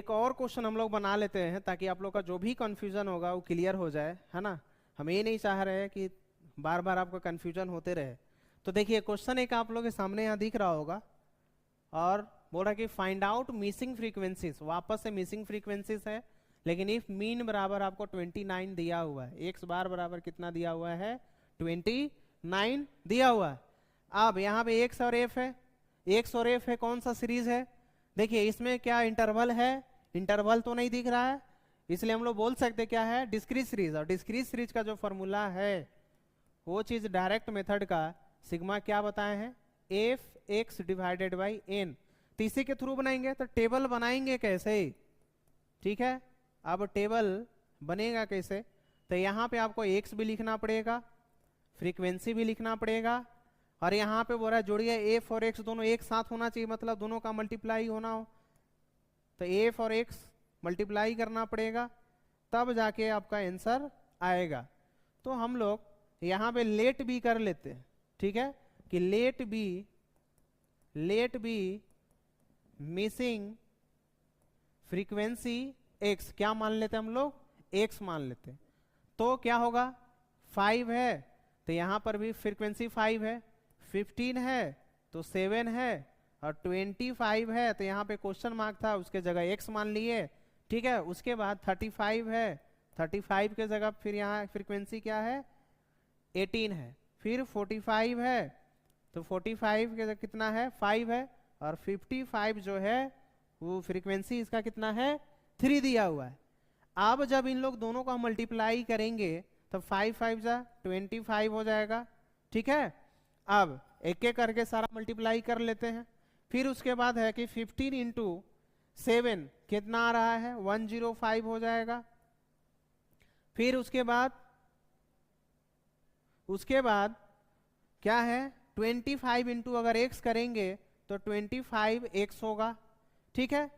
एक और क्वेश्चन हम लोग बना लेते हैं ताकि आप लोग का जो भी कंफ्यूजन होगा वो क्लियर हो जाए, है ना। हम ये नहीं चाह रहे हैं कि बार बार आपका कंफ्यूजन होते रहे। तो देखिए क्वेश्चन एक आप लोग के सामने यहाँ दिख रहा होगा और बोल रहा है कि फाइंड आउट मिसिंग फ्रीक्वेंसीज, वापस से मिसिंग फ्रीक्वेंसीज है, लेकिन इफ मीन बराबर आपको 29 दिया हुआ है, एक्स बार बराबर कितना दिया हुआ है 29 दिया हुआ है। अब यहाँ पे एक्स और एफ है, एक्स और एफ है, कौन सा सीरीज है, देखिए इसमें क्या इंटरवल है, इंटरवल तो नहीं दिख रहा है, इसलिए हम लोग बोल सकते क्या है डिस्क्रीट सीरीज। और डिस्क्रीट सीरीज का जो फॉर्मूला है वो चीज डायरेक्ट मेथड का सिग्मा क्या बताए हैं, F X divided by N. तो इसी के थ्रू बनाएंगे, तो टेबल बनाएंगे कैसे, ठीक है। अब टेबल बनेगा कैसे, तो यहाँ पे आपको एक्स भी लिखना पड़ेगा, फ्रीक्वेंसी भी लिखना पड़ेगा, और यहाँ पे बोल रहा है जोड़िए एफ और एक्स दोनों एक साथ होना चाहिए, मतलब दोनों का मल्टीप्लाई होना हो, तो एफ और एक्स मल्टीप्लाई करना पड़ेगा, तब जाके आपका आंसर आएगा। तो हम लोग यहाँ पे लेट बी कर लेते हैं, ठीक है, कि let be missing frequency x, क्या मान लेते हैं हम लोग, एक्स मान लेते हैं। तो क्या होगा 5 है, तो यहाँ पर भी फ्रीक्वेंसी 5 है, 15 है तो 7 है, और 25 है तो यहाँ पे क्वेश्चन मार्क था उसके जगह एक्स मान लिए, ठीक है। उसके बाद 35 है, 35 के जगह फिर यहाँ फ्रीक्वेंसी क्या है 18 है, फिर 45 है तो 45 के जगह कितना है 5 है, और 55 जो है वो फ्रीक्वेंसी इसका कितना है 3 दिया हुआ है। अब जब इन लोग दोनों का मल्टीप्लाई करेंगे तो 5 5 जा 25 हो जाएगा, ठीक है। अब एक एक करके सारा मल्टीप्लाई कर लेते हैं, फिर उसके बाद है कि 15 इंटू 7 कितना आ रहा है 105 हो जाएगा। फिर उसके बाद क्या है 25 इंटू अगर x करेंगे तो 25x होगा, ठीक है।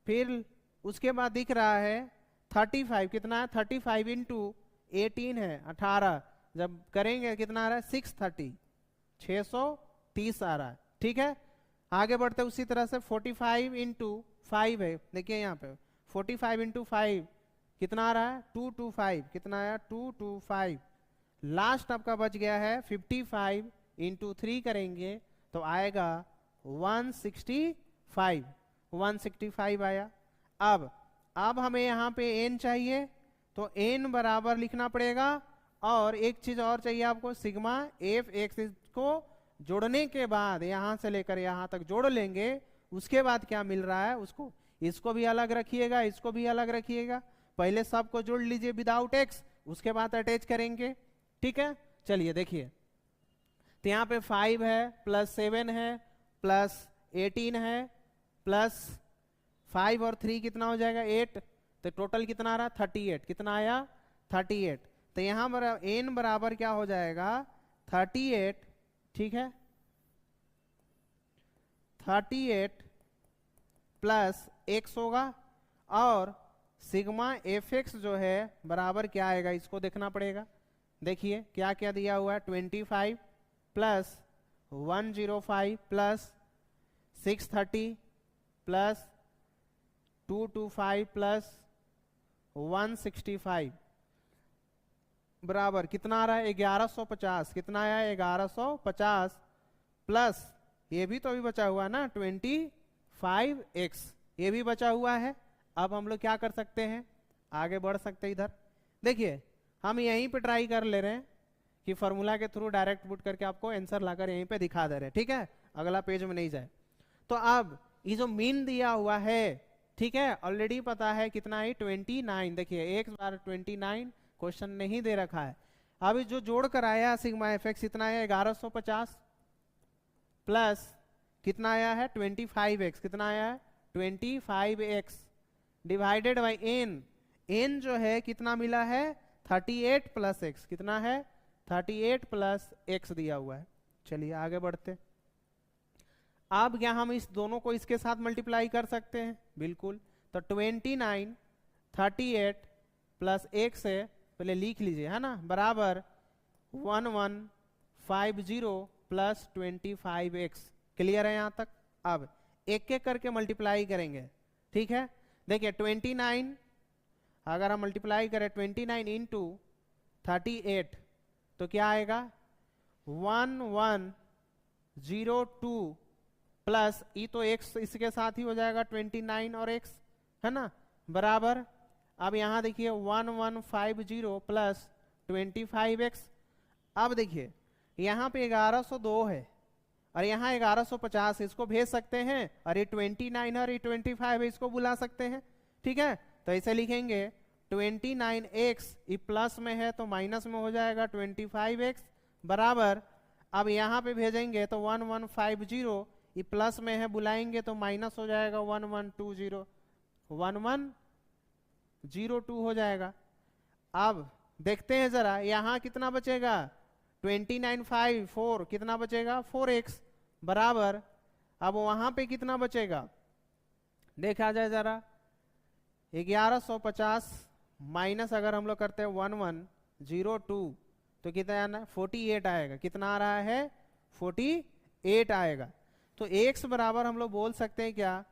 फिर उसके बाद दिख रहा है 35 कितना है 35 इंटू 18 है 18, जब करेंगे कितना आ रहा है 630 630 आ रहा है, ठीक है। आगे बढ़ते उसी तरह से 45 इंटू 5 है, देखिए यहाँ पे 45 इंटू 5 कितना आ रहा है 225, कितना आया 225। लास्ट आपका बच गया है 55 इंटू 3 करेंगे तो आएगा 165 आया। अब हमें यहाँ पे n चाहिए, तो n बराबर लिखना पड़ेगा, और एक चीज और चाहिए आपको सिग्मा एफ एक्स को जोड़ने के बाद यहां से लेकर यहां तक जोड़ लेंगे, उसके बाद क्या मिल रहा है उसको, इसको भी अलग रखिएगा, इसको भी अलग रखिएगा, पहले सबको जोड़ लीजिए विदाउट एक्स, उसके बाद अटैच करेंगे, ठीक है। चलिए देखिए, तो यहाँ पे 5 है प्लस 7 है प्लस 18 है प्लस 5 और 3 कितना हो जाएगा 8, तो टोटल कितना आ रहा 38, कितना आया 38। तो यहाँ n बराबर क्या हो जाएगा 38, ठीक है, 38 प्लस x होगा, और सिग्मा एफ एक्स जो है बराबर क्या आएगा इसको देखना पड़ेगा। देखिए क्या क्या दिया हुआ है 25 प्लस 105 प्लस 630 प्लस 225 प्लस 165 बराबर कितना आ रहा है 1150, कितना आया 1150, प्लस ये भी तो अभी बचा हुआ है ना 25x, ये भी बचा हुआ है। अब हम लोग क्या कर सकते हैं, आगे बढ़ सकते हैं। इधर देखिए हम यहीं पे ट्राई कर ले रहे हैं कि फॉर्मूला के थ्रू डायरेक्ट पुट करके आपको आंसर लाकर यहीं पे दिखा दे रहे हैं, ठीक है, अगला पेज में नहीं जाए। तो अब ये जो मीन दिया हुआ है, ठीक है, ऑलरेडी पता है कितना है 29, देखिए एक बार 29 क्वेश्चन नहीं दे रखा है। अब जो जोड़ कर आया सिग्मा एफ एक्स इतना है 1150 प्लस कितना आया है 25x, कितना आया है 25x डिवाइडेड बाई n जो है कितना मिला है 38 प्लस x, कितना है 38 प्लस x दिया हुआ है। चलिए आगे बढ़ते। अब क्या हम इस दोनों को इसके साथ मल्टीप्लाई कर सकते हैं, बिल्कुल। तो 29 38 प्लस x है, पहले लिख लीजिए, है ना, बराबर 1150 प्लस 25x। क्लियर है यहाँ तक। अब एक एक करके मल्टीप्लाई करेंगे, ठीक है, देखिए 29 अगर हम मल्टीप्लाई करें 29 इंटू 38 तो क्या आएगा 1102 प्लस ई तो x इसके साथ ही हो जाएगा 29 और x है ना, बराबर अब यहां देखिए 1150 प्लस 25x। अब देखिए यहाँ पे 1102 है और यहाँ 1150 है, इसको भेज सकते हैं और ये 29 और ये 25 है, इसको बुला सकते हैं। ठीक है, तो ऐसे लिखेंगे 29x ये प्लस में है तो माइनस में हो जाएगा 25x बराबर, अब यहाँ पे भेजेंगे तो 1150 ये प्लस में है, बुलाएंगे तो माइनस हो जाएगा 1120 1102 हो जाएगा। अब देखते हैं जरा यहाँ कितना बचेगा 29 कितना बचेगा 4x बराबर, अब वहां पे कितना बचेगा देखा जाए जरा 1150 माइनस अगर हम लोग करते हैं 1102 तो कितना आना 48 आएगा, कितना आ रहा है 48 आएगा। तो x बराबर हम लोग बोल सकते हैं क्या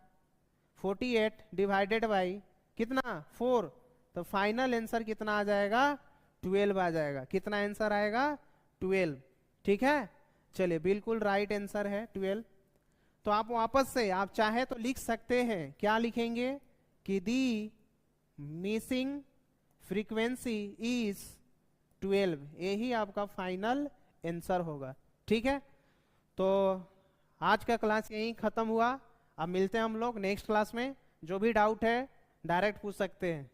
48 डिवाइडेड बाई कितना 4, तो फाइनल आंसर कितना आ जाएगा 12 आ जाएगा। कितना आंसर आएगा 12। ठीक है, चलिए बिल्कुल राइट आंसर है 12। तो आप वापस से आप चाहे तो लिख सकते हैं, क्या लिखेंगे कि दी मिसिंग फ्रीक्वेंसी इज 12, यही आपका फाइनल आंसर होगा। ठीक है, तो आज का क्लास यहीं खत्म हुआ। अब मिलते हैं हम लोग नेक्स्ट क्लास में, जो भी डाउट है डायरेक्ट पूछ सकते हैं।